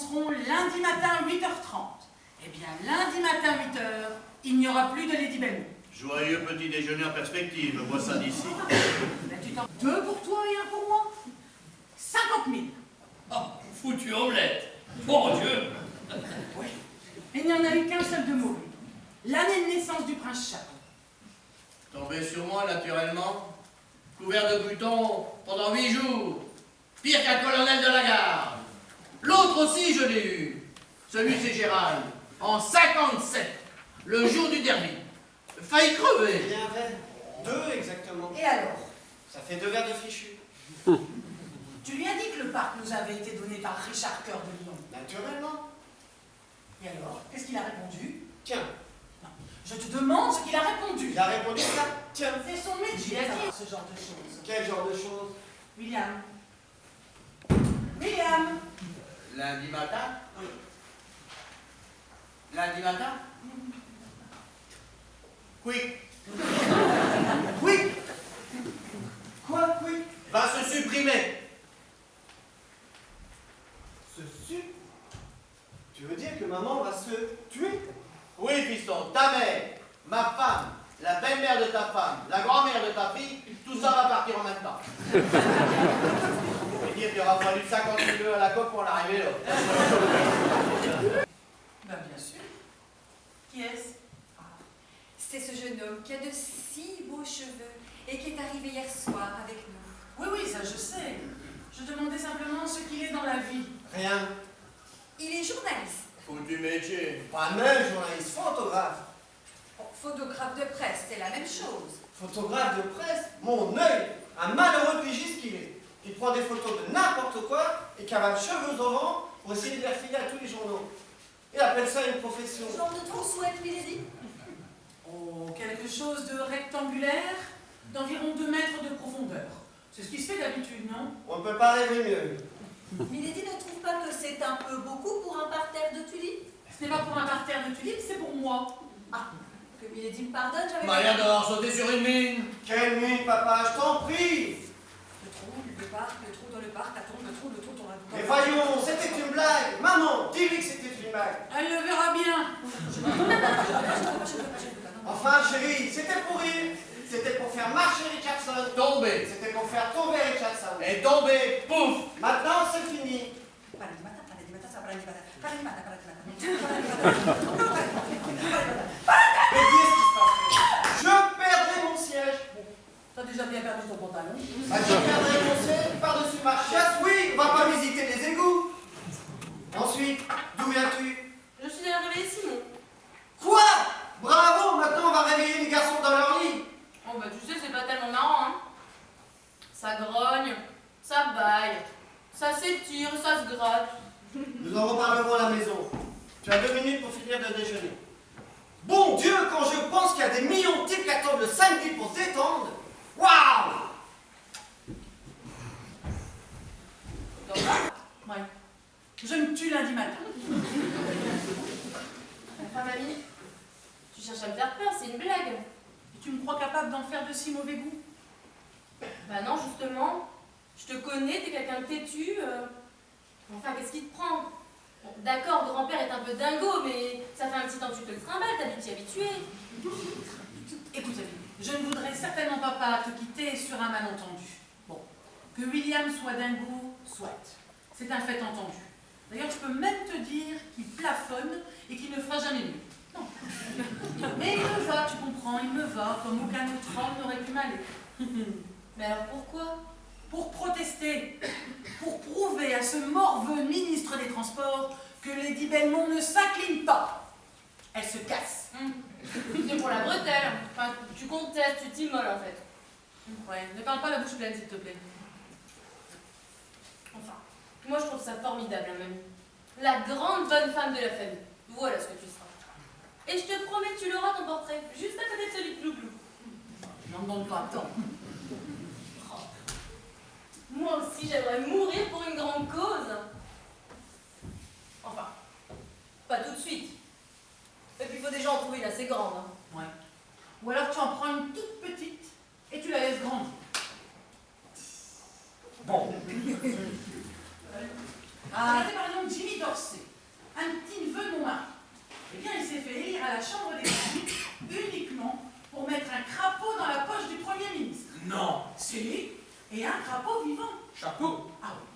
commenceront lundi matin 8h30. Eh bien, lundi matin 8h, il n'y aura plus de Lady Belmont. Joyeux petit déjeuner en perspective, vois ça d'ici. Ben, tu t'en... 2 pour toi et 1 pour moi. 50 000. Oh, foutu omelette. Bon Dieu. Oui. Et il n'y en a eu qu'un seul de mauvais. L'année de naissance du prince Charles. Tombé sur moi naturellement, couvert de boutons pendant 8 jours. Pire qu'un colonel de la garde. L'autre aussi, je l'ai eu. Celui c'est Gérald, en 57, le jour du derby. Failli crever. Bien vrai. 2 exactement. Et alors? Ça fait 2 verres de fichu. Tu lui as dit que le parc nous avait été donné par Richard Cœur de Lion. Naturellement. Et alors? Qu'est-ce qu'il a répondu? Tiens, Non. Je te demande ce qu'il a répondu. il a répondu ça. Tiens. C'est son métier, ce genre de choses. Quel genre de choses? William. William. Lundi matin? Oui. Lundi matin? Quick, Oui. Quoi, oui? va se supprimer. Ce su. Tu veux dire que maman va se tuer? Oui, fiston, ta mère, ma femme, la belle-mère de ta femme, la grand-mère de ta fille, tout ça va partir en même temps. Je veux dire qu'il aura fallu 50 kilos à la coque pour en arriver là. Ben bien sûr. Qui est-ce? C'est ce jeune homme qui a de si beaux cheveux et qui est arrivé hier soir avec nous. Oui, oui, ça je sais. Je demandais simplement ce qu'il est dans la vie. Rien. Il est journaliste, Foutu métier. Pas même journaliste, photographe. bon, photographe de presse, c'est la même chose. Photographe de presse, mon œil, un malheureux pigiste qu'il est. Il prend des photos de n'importe quoi et cavale cheveux au vent pour essayer de les refiler à tous les journaux. Il appelle ça une profession. Genre de ton souhait, Milady? Oh, quelque chose de rectangulaire, d'environ 2 mètres de profondeur. C'est ce qui se fait d'habitude, non? On ne peut pas rêver mieux. Milady ne trouve pas que c'est un peu beaucoup pour un parterre de tulipes? Ce n'est pas pour un parterre de tulipes, c'est pour moi. Ah, que Milady me pardonne, j'avais... M'a l'air d'avoir sauté sur une mine. Quelle mine, papa, je t'en prie. Le trou dans le parc, attends, le trou dans la... Mais voyons, c'était une blague. Maman, dis-lui que c'était une blague. Elle le verra bien. Enfin, chérie, c'était pour rire. C'était pour faire marcher Richardson. Tombé. C'était pour faire tomber Richardson. Et tombé. Pouf. Maintenant, c'est fini. Pas lundi matin, ça va lundi matin. Mais dis ce qui se passe. Je perdrai mon siège. T'as déjà bien perdu ton pantalon. Bah, je perdrai mon siège par-dessus ma chaise. Oui, on va pas visiter les égouts. Ensuite, d'où viens-tu? Je suis allée réveiller Simon. Quoi? Bravo, maintenant on va réveiller les garçons dans leur lit. Oh bah tu sais, c'est pas tellement marrant, hein. Ça grogne, ça baille, ça s'étire, ça se gratte. Nous en reparlerons à la maison. Tu as 2 minutes pour finir de déjeuner. Bon Dieu, quand je pense qu'il y a des millions de types qui attendent le samedi pour se détendre. Waouh! Ouais. Je me tue lundi matin. Enfin mamie, tu cherches à me faire peur, c'est une blague. Et tu me crois capable d'en faire de si mauvais goût? Bah non, justement, je te connais, t'es quelqu'un de têtu. Enfin, qu'est-ce qui te prend? Bon, d'accord, grand-père est un peu dingo, mais ça fait un petit temps que tu te le trimbales, t'as dû t'y habituer. Écoute, Abby, je ne voudrais certainement pas te quitter sur un malentendu. Bon, que William soit dingo, soit. C'est un fait entendu. D'ailleurs, je peux même te dire qu'il plafonne et qu'il ne fera jamais mieux. Non. Mais il me va, tu comprends, il me va, comme aucun autre homme n'aurait pu m'aller. Mais alors pourquoi? Pour protester, pour prouver à ce morveux ministre des Transports que Lady Belmont ne s'incline pas. Elle se casse. C'est pour la bretelle. Enfin, tu contestes, tu t'immoles en fait. Ouais, ne parle pas la bouche pleine, s'il te plaît. Enfin, moi je trouve ça formidable, hein, mamie. La grande bonne femme de la famille. Voilà ce que tu seras. Et je te promets que tu l'auras ton portrait, juste à côté de celui de Clou-Clou. N'en demande pas tant. Moi aussi, j'aimerais mourir pour une grande cause. Enfin, pas tout de suite. Et puis il faut déjà en trouver une assez grande. Hein. Ouais. Ou alors tu en prends une toute petite et tu la laisses grandir. Bon. Ah, par exemple, Jimmy Dorsey, un petit neveu de mon mari. Eh bien, il s'est fait élire à la Chambre des communes uniquement pour mettre un crapaud dans la poche du Premier ministre. Non. Si, et un crapaud vivant. Chapeau. Ah oui.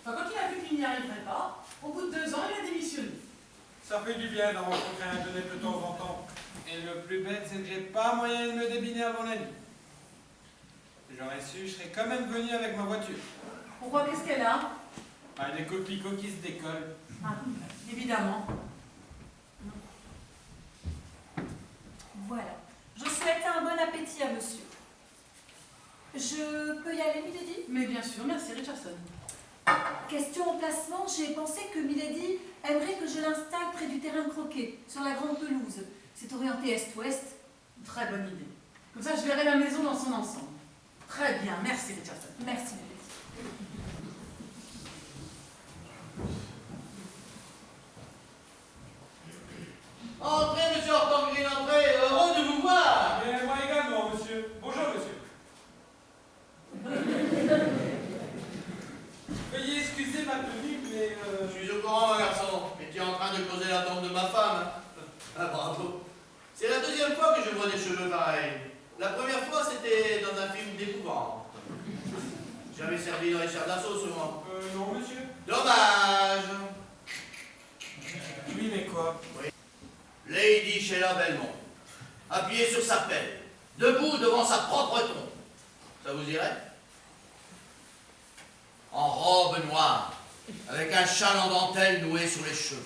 Enfin, quand il a vu qu'il n'y arriverait pas, au bout de 2 ans, il a démissionné. Ça fait du bien d'en rencontrer un d'honnête de temps en temps. Et le plus bête, c'est que j'ai pas moyen de me débiner avant la nuit. Si j'aurais su, je serais quand même venu avec ma voiture. Pourquoi, qu'est-ce qu'elle a? Ah, des coquelicots qui se décollent. Ah, évidemment. Voilà. Je souhaite un bon appétit à monsieur. Je peux y aller, Milady? Mais bien sûr, merci Richardson. Question emplacement, j'ai pensé que Milady aimerait que je l'installe près du terrain de croquet, sur la grande pelouse. C'est orienté est-ouest. Très bonne idée. Comme ça, je verrai la maison dans son ensemble. Très bien, merci Richardson. Merci, Milady. Entrez, monsieur Horton Green, entrez. Heureux de vous voir. Et moi également, monsieur. Bonjour, monsieur. Veuillez excuser ma tenue, mais Je suis au courant, mon garçon. Et tu es en train de causer la tombe de ma femme. Ah, bravo. C'est la deuxième fois que je vois des cheveux pareils. La première fois, c'était dans un film d'épouvante. J'avais servi dans les chars d'assaut, souvent. non, monsieur. Dommage. Oui, mais quoi? Lady Sheila Belmont, appuyée sur sa pelle, debout devant sa propre tombe. Ça vous irait? En robe noire, avec un châle en dentelle noué sur les cheveux,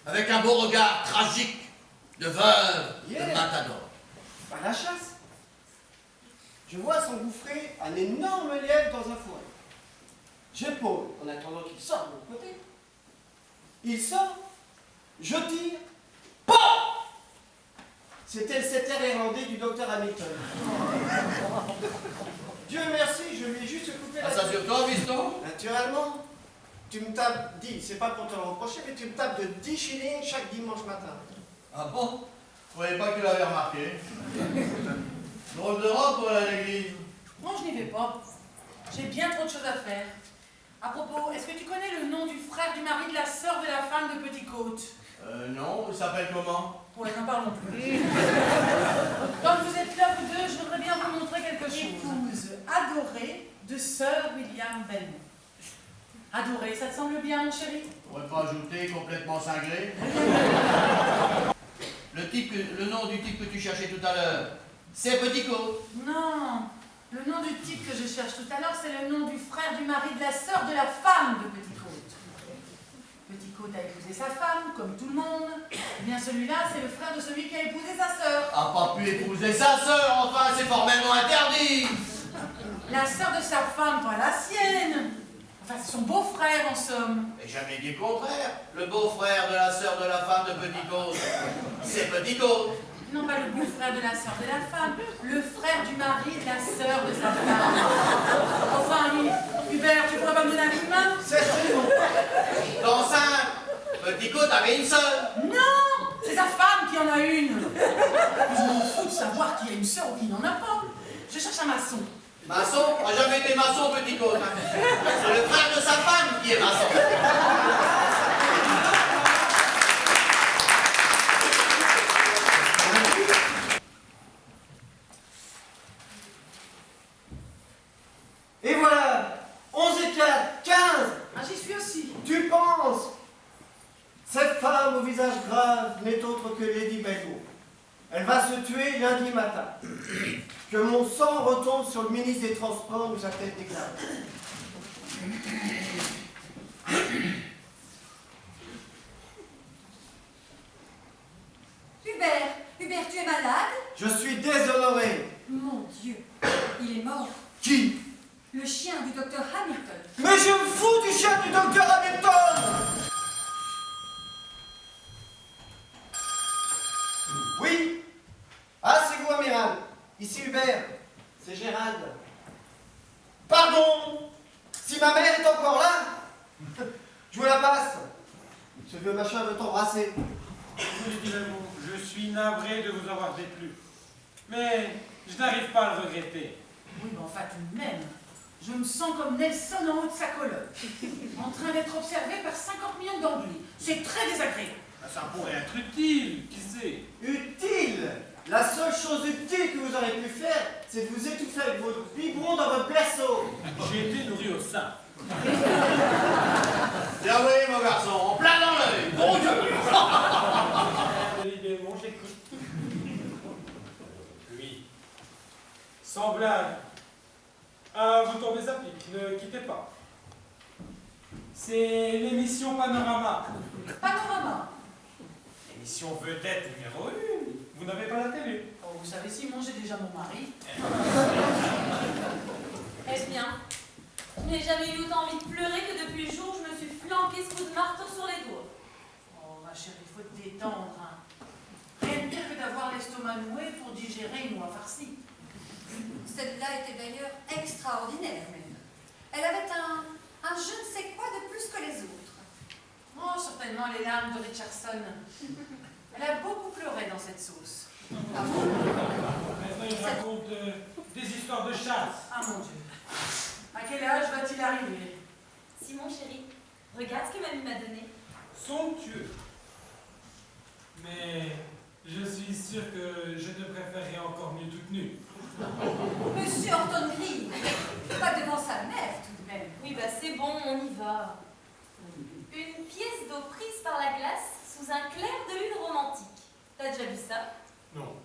avec un beau regard tragique de veuve de matador. À la chasse. Je vois s'engouffrer un énorme lièvre dans un fourré. J'épaule en attendant qu'il sorte de l'autre côté. Il sort, je tire, POM! C'était le setter irlandais du docteur Hamilton. Dieu merci, je lui ai juste coupé Ah, la ça sur toi, Viston? Naturellement, tu me tapes 10, c'est pas pour te le reprocher, mais tu me tapes de 10 shillings chaque dimanche matin. Ah bon? Je croyais pas que tu l'avais remarqué. Drôle de robe pour aller à l'église. Non, je n'y vais pas. J'ai bien trop de choses à faire. À propos, est-ce que tu connais le nom du frère du mari de la sœur de la femme de Petticoat? Non, il s'appelle comment? Ouais, n'en parlons plus. Comme vous êtes là, vous deux, je voudrais bien vous montrer quelque chose. Épouse adorée de Sir William Belmont. Adorée, ça te semble bien, mon chéri? On pourrait pas ajouter complètement cinglé. Le nom du type que tu cherchais tout à l'heure, c'est Petticoat. Non, le nom du type que je cherche tout à l'heure, c'est le nom du frère du mari de la sœur de la femme de Petticoat. Petticoat a épousé sa femme, comme tout le monde. Eh bien, celui-là, c'est le frère de celui qui a épousé sa sœur. A pas pu épouser sa sœur, enfin, c'est formellement interdit. La sœur de sa femme, pas la sienne. Enfin, c'est son beau-frère, en somme. Mais jamais dit le contraire. Le beau-frère de la sœur de la femme de Petticoat, c'est Petticoat. Non, pas le beau-frère de la sœur de la femme, le frère du mari de la sœur de sa femme. Enfin, Hubert, tu pourrais pas me donner un coup de main? Certainement. Dans cinq, Petticoat avait une sœur. Non, c'est sa femme qui en a une. Je m'en fous de savoir qui a une sœur ou qui n'en a pas. Je cherche un maçon. Maçon n'a jamais été maçon, Petticoat. C'est le frère de sa femme qui est maçon. Et voilà, 11 et 4, 15. Ah, j'y suis aussi. Tu penses? Cette femme au visage grave n'est autre que Lady Belmont. Elle va se tuer lundi matin. Que mon sang retombe sur le ministre des Transports où sa tête déclare. Hubert, tu es malade? Je suis déshonoré. Mon Dieu, il est mort. Qui? Le chien du docteur Hamilton. Mais je me fous du chien du docteur Hamilton! Oui? Ah, c'est vous, amiral. Ici Hubert. C'est Gérald. Pardon? Si ma mère est encore là? Je vous la passe. Ce vieux machin veut t'embrasser. Je suis navré de vous avoir déplu. Mais je n'arrive pas à le regretter. Oui, mais enfin, tout de même. Je me sens comme Nelson en haut de sa colonne, en train d'être observé par 50 millions d'Anglais. C'est très désagréable. Ah, ça pourrait être utile, qui sait? Utile! La seule chose utile que vous aurez pu faire, c'est de vous étouffer avec vos biberons dans votre berceau. J'ai été nourri au sein. Bien oui, mon garçon, en plein dans l'œil. Bon Dieu. Libément, j'écoute. Oui. Sans blague. Ah, vous tombez à pic, ne quittez pas. C'est l'émission Panorama. Panorama. L'émission vedette numéro 1. Vous n'avez pas la télé. Oh, vous savez, Simon, j'ai déjà mon mari. Eh bien, je n'ai jamais eu autant envie de pleurer que depuis le jour où je me suis flanqué ce coup de marteau sur les doigts. Oh, ma chérie, il faut te détendre. Hein. Rien de pire que d'avoir l'estomac noué pour digérer une noix farcie. Celle-là était d'ailleurs extraordinaire même. Elle avait un je ne sais quoi de plus que les autres. Oh, certainement les larmes de Richardson. Elle a beaucoup pleuré dans cette sauce. Maintenant, il raconte des histoires de chasse. Ah mon Dieu. À quel âge va-t-il arriver? Simon, chéri, regarde ce que mamie m'a donné. Somptueux. Mais je suis sûr que je te préférerais encore mieux toute nue. Monsieur Horton Green, pas devant sa mère tout de même. Oui, bah c'est bon, on y va. Une pièce d'eau prise par la glace sous un clair de lune romantique. T'as déjà vu ça? Non.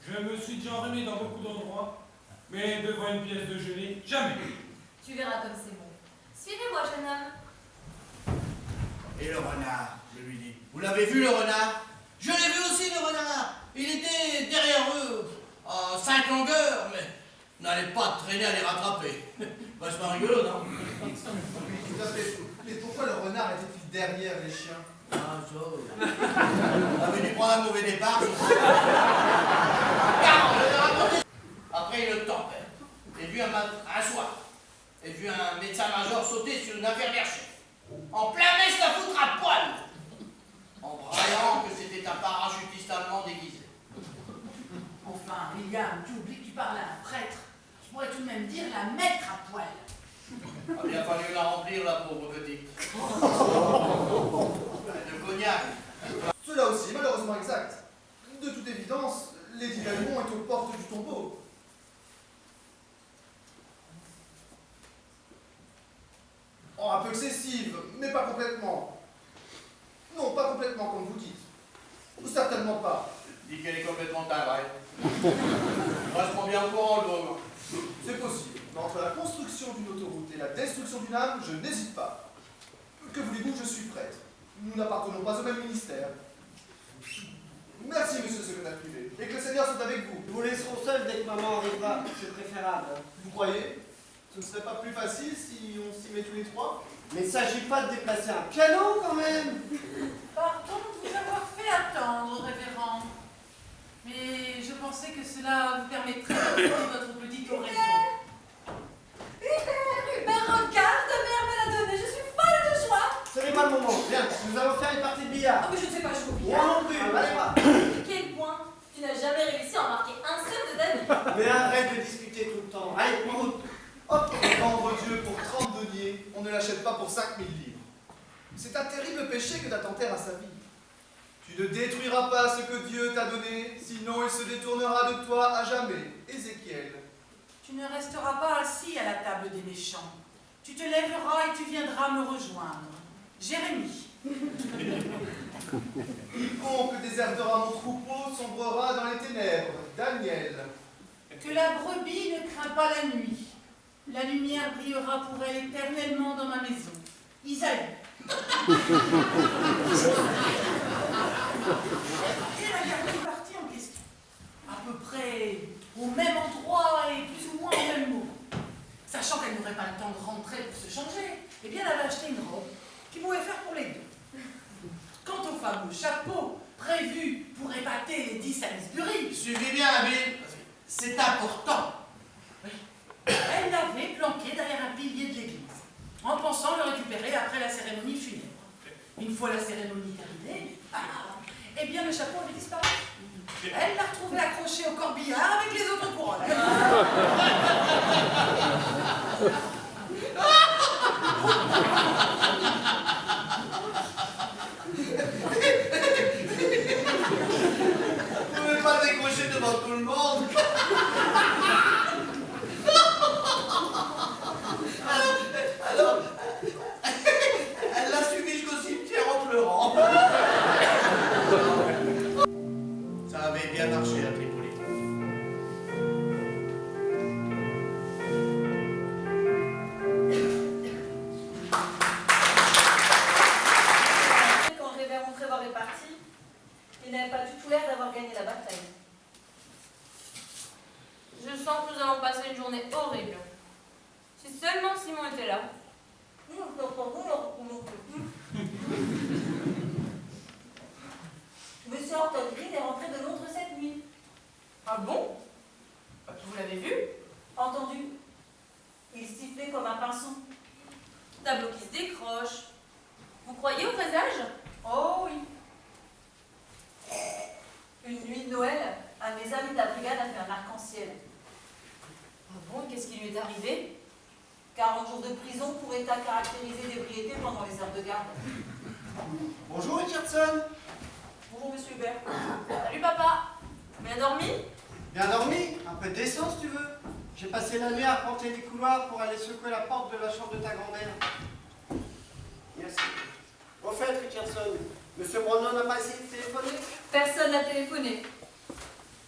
Je me suis déjà enrhumé dans beaucoup d'endroits, mais devant une pièce de gelée, jamais. Tu verras comme c'est bon. Suivez-moi, jeune homme. Et le renard, je lui dis. Vous l'avez vu, le renard? Je l'ai vu aussi, le renard. Il était derrière eux, à 5 longueurs, mais n'allez pas traîner à les rattraper. Vachement rigolo, non? Tout à fait. Mais pourquoi le renard était-il derrière les chiens? Ah, ça. On avait dû prendre un mauvais départ. Après une tempête, j'ai vu un soir, j'ai vu un médecin-major sauter sur une infirmière-chef. En plein nez, la foutre à poil, en braillant que c'était un parachutiste allemand déguisé. Enfin, William, tu oublies que tu parles à un prêtre. Je pourrais tout de même dire la mettre à poil. A bien fallu la remplir, la pauvre petite. De cognac. Cela aussi est malheureusement exact. De toute évidence, Lady Valmont est aux portes du tombeau. Oh, un peu excessive, mais pas complètement. Non, pas complètement comme vous dites. Ou certainement pas. Dit qu'elle est complètement timbrée. Moi, je prends bien au courant, le beau. C'est possible. Mais entre la construction d'une autoroute et la destruction d'une âme, je n'hésite pas. Que voulez-vous, je suis prêtre. Nous n'appartenons pas au même ministère. Merci, monsieur le secrétaire privé. Et que le Seigneur soit avec vous. Nous vous laisserons seuls dès que maman arrivera, c'est préférable. Vous croyez? Ce ne serait pas plus facile si on s'y met tous les trois? Mais il ne s'agit pas de déplacer un piano quand même. Pardon de vous avoir fait attendre, révérend. Mais je pensais que cela vous permettrait d'apprendre votre petite oraison. Hubert, regarde, mère me l'a donné, je suis folle de joie. Ce n'est pas le moment. Viens, nous allons faire une partie de billard. Ah, mais je ne sais pas jouer au Moi billard. non plus, allez pas. Quel point? Tu n'as jamais réussi à en marquer un seul de ta vie. Mais arrête de discuter tout le temps. Allez, en route. Hop, vendre Dieu pour 30 deniers, on ne l'achète pas pour 5000 livres. C'est un terrible péché que d'attenter à sa vie. Tu ne détruiras pas ce que Dieu t'a donné, sinon il se détournera de toi à jamais. Ézéchiel. Tu ne resteras pas assis à la table des méchants. Tu te lèveras et tu viendras me rejoindre. Jérémie. Quiconque désertera mon troupeau sombrera dans les ténèbres. Daniel. Que la brebis ne craint pas la nuit. La lumière brillera pour elle éternellement dans ma maison. Isaïe. Et la dernière partie en question. À peu près au même endroit et plus ou moins au même moment. Sachant qu'elle n'aurait pas le temps de rentrer pour se changer, eh bien elle avait acheté une robe qui pouvait faire pour les deux. Quant au fameux chapeau prévu pour épater les 10 Salisbury, Suivez bien, Bill. C'est important. elle l'avait planqué derrière un pilier de l'église, en pensant le récupérer après la cérémonie funèbre. Une fois la cérémonie terminée, eh bien le chapeau avait disparu. Elle l'a retrouvé accroché au corbillard avec les autres couronnes. n'avez pas du tout l'air d'avoir gagné la bataille. Je sens que nous allons passer une journée horrible. Si seulement Simon était là. Monsieur Ortolgrid est rentré de Londres cette nuit. Ah bon? Vous l'avez vu? Entendu. Il sifflait comme un pinson. Tableau qui se décroche. Vous croyez au présage? Oh oui. Une nuit de Noël, un de mes amis de la brigade a fait un arc-en-ciel. Ah bon, et qu'est-ce qui lui est arrivé? 40 jours de prison pour état caractérisé d'ébriété pendant les heures de garde. Bonjour Richardson. Bonjour Monsieur Hubert. Salut papa. Bien dormi? Bien dormi? Un peu de décence tu veux? J'ai passé la nuit à arpenter les couloirs pour aller secouer la porte de la chambre de ta grand-mère. Merci. Au fait, Richardson, Monsieur Brandon n'a pas essayé de téléphoner? Personne n'a téléphoné.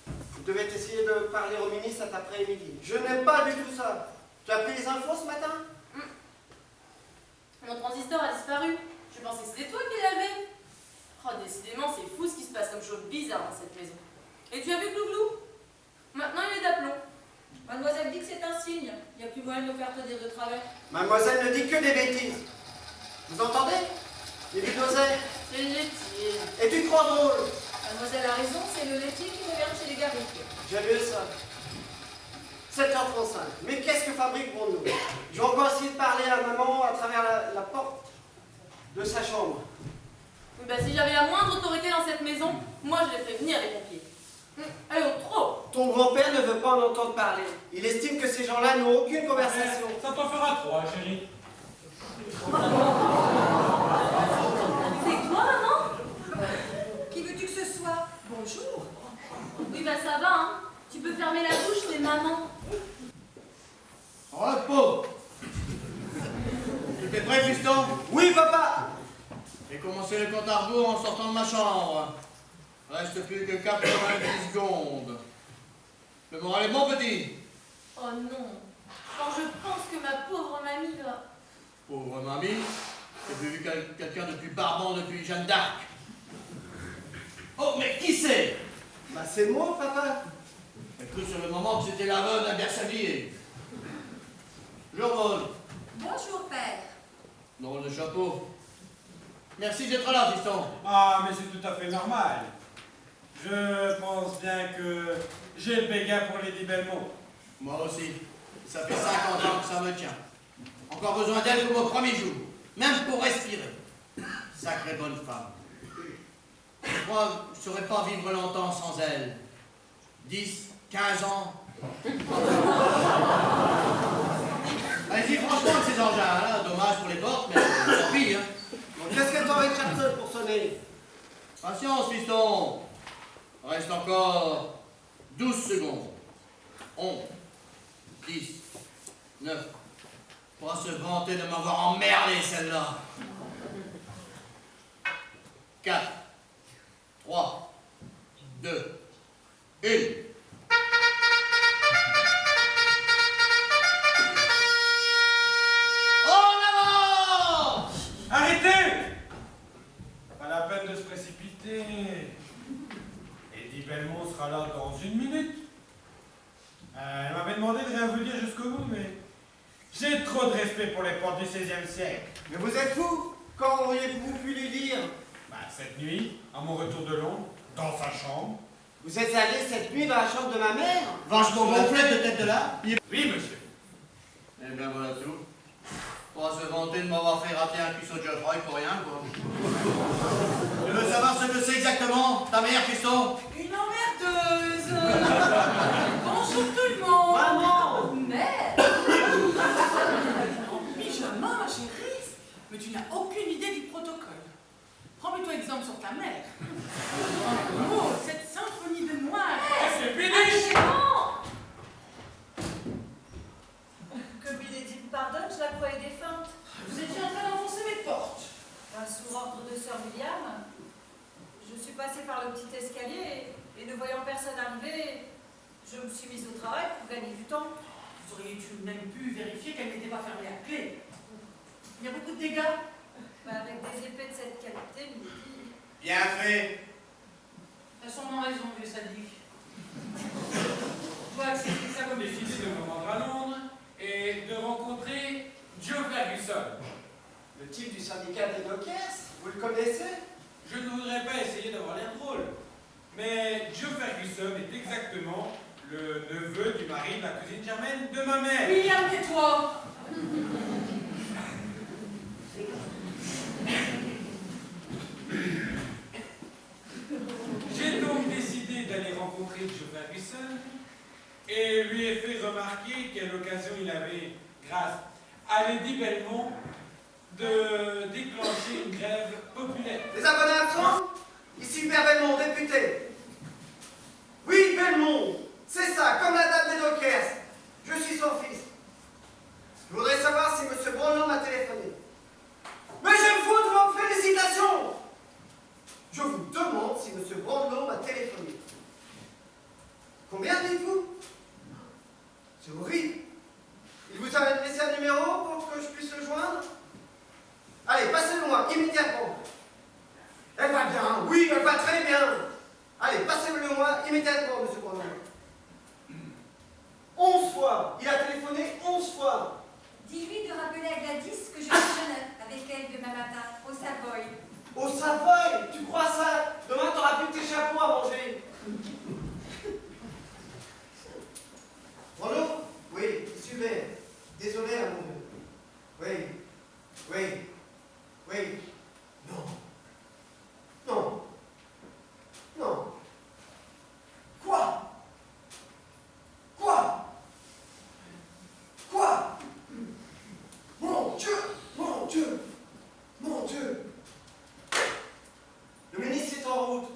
Vous devez essayer de parler au ministre cet après-midi. Je n'aime pas du tout ça. Tu as pris les infos ce matin? Mon transistor a disparu. Je pensais que c'était toi qui l'avais. Oh, décidément, c'est fou ce qui se passe comme chose bizarre dans cette maison. Et tu as vu Glouglou? Maintenant, il est d'aplomb. Mademoiselle dit que c'est un signe. Il n'y a plus moyen de nous faire tenir de travers. Mademoiselle ne dit que des bêtises. Vous entendez? Les bulldozers. C'est le laitier. Et tu te crois drôle? Mademoiselle a raison, c'est le laitier qui revient chez les garriques. J'ai vu ça. 7h35. Mais qu'est-ce que fabriquerons-nous? Je vais encore essayer de parler à maman à travers la porte de sa chambre. Oui, bah, si j'avais la moindre autorité dans cette maison, moi je les ferais venir les pompiers. Allez, trop. Ton grand-père ne veut pas en entendre parler. Il estime que ces gens-là n'ont aucune conversation. Ça t'en fera 3, chérie. C'est toi, maman? Qui veux-tu que ce soit? Bonjour. Oui, bah ça va, hein. Tu peux fermer la bouche, c'est maman. Repos. Tu es prêt, fiston? Oui, papa. J'ai commencé le compte à rebours en sortant de ma chambre. Reste plus que 90 secondes. Le moral est bon, petit? Oh non. Quand je pense que ma pauvre mamie va... Pauvre mamie, j'ai plus vu quelqu'un de plus barbant depuis Jeanne d'Arc. Oh, mais qui c'est? Bah c'est moi, papa. J'ai cru sur le moment que c'était la reine à Bersaglier. Bonjour, Maud. Bonjour, père. Drôle de chapeau. Merci d'être là, fiston. Ah, mais c'est tout à fait normal. Je pense bien que j'ai le béguin pour Lady Belmont. Moi aussi. Ça fait 50 ans que ça me tient. Encore besoin d'elle comme au premier jour. Même pour respirer. Sacrée bonne femme. Moi, je ne saurais pas vivre longtemps sans elle. 10, 15 ans. Allez-y, franchement, avec ces engins, hein. Dommage pour les portes, mais tant pis, hein. Donc qu'est-ce que t'as avec Richardson pour sonner? Patience, fiston. Reste encore 12 secondes. 11, 10, 9. Pas se vanter de m'avoir emmerdé, celle-là. 4, 3, 2, 1. Arrêtez! Pas la peine de se précipiter. Lady Belmont sera là dans 1 minute. Elle m'avait demandé de rien vous dire jusqu'au bout, mais j'ai trop de respect pour les portes du XVIe siècle. Mais vous êtes fous? Quand auriez-vous pu lui dire? Bah, cette nuit, à mon retour de Londres, dans sa chambre. Vous êtes allé cette nuit dans la chambre de ma mère? Vachement gonflé de tête de là. Oui, monsieur. Eh bien, voilà tout. Pas se vanter de m'avoir fait rater un cuisseau de Geoffroy pour rien, quoi. Tu veux savoir ce que c'est exactement, ta mère, fiston? Une emmerdeuse. Bonjour tout le monde. Maman! Mère. En pyjama, ma chérie. Mais tu n'as aucune idée du protocole. Prends-toi exemple sur ta mère. Oh, cette symphonie de noir. C'est fini! Que Milady me pardonne, je la croyais défunte. Vous étiez en train d'enfoncer mes portes. Sous ordre de Sir William, je suis passée par le petit escalier et ne voyant personne arriver, je me suis mise au travail pour gagner du temps. Vous auriez même pu vérifier qu'elle n'était pas fermée à clé. Il y a beaucoup de dégâts. Mais avec des épées de cette qualité, Milady... Bien fait. T'as sûrement raison, vieux sadique. Je dois accepter ça comme J'ai décidé de me rendre à Londres et de rencontrer Joe Ferguson. Le type du syndicat des dockers, vous le connaissez? Je ne voudrais pas essayer d'avoir l'air drôle, mais Joe Ferguson est exactement le neveu du mari de la cousine germaine de ma mère. William, tais-toi! J'ai donc décidé d'aller rencontrer Joe Ferguson et lui ai fait remarquer quelle occasion il avait, grâce à Lady Belmont, de déclencher une grève populaire. Les abonnés absents? Ici Père Belmont, député. Oui, Belmont, c'est ça, comme la dame des dockers. Je suis son fils. Je voudrais savoir si M. Brownlow m'a téléphoné. Mais je me fous de vos félicitations. Je vous demande si M. Brownlow m'a téléphoné. Combien dites-vous? C'est horrible. Il vous a laissé un numéro pour que je puisse le joindre? Allez, passez-le-moi immédiatement. Elle va bien, oui, elle va très bien. Allez, passez-le-moi immédiatement, M. Brownlow. 11 fois. Il a téléphoné 11 fois. Dis-lui de rappeler à Gladys que je déjeune avec elle demain matin, au Savoy. Au Savoy, tu crois ça? Demain, t'auras plus que tes chapeaux à manger. Brownlow? Oui, super. Désolé, mon Dieu. Oui, oui, oui. Non. Non. Non. Quoi? Quoi? Quoi? Mon Dieu! Mon Dieu! Mon Dieu! Le ministre est en route.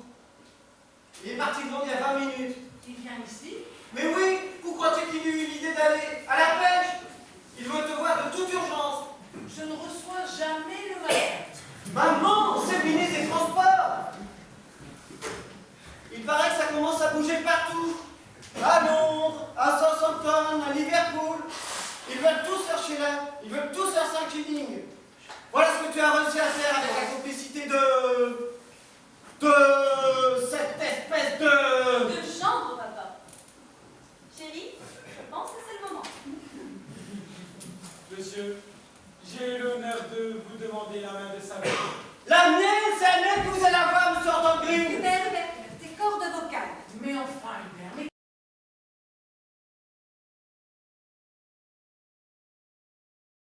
Il est parti de Londres il y a 20 minutes. Il vient ici? Mais oui, vous croyez qu'il a eu l'idée d'aller à la pêche? Il veut te voir de toute urgence. Je ne reçois jamais le matin. Maman, c'est le ministre des Transports. Il paraît que ça commence à bouger partout. À Londres, à Southampton, à Liverpool. Ils veulent tous faire chez là. Ils veulent tous faire 5 shillings. Voilà ce que tu as réussi à faire avec la complicité de cette espèce de... De chambre, papa. Chérie, je pense que c'est le moment. Monsieur, j'ai eu l'honneur de vous demander la main de sa mère. La mienne, c'est la mienne que vous allez avoir, monsieur Orton Green. Hubert, tes cordes vocales. Mais enfin, Hubert, mais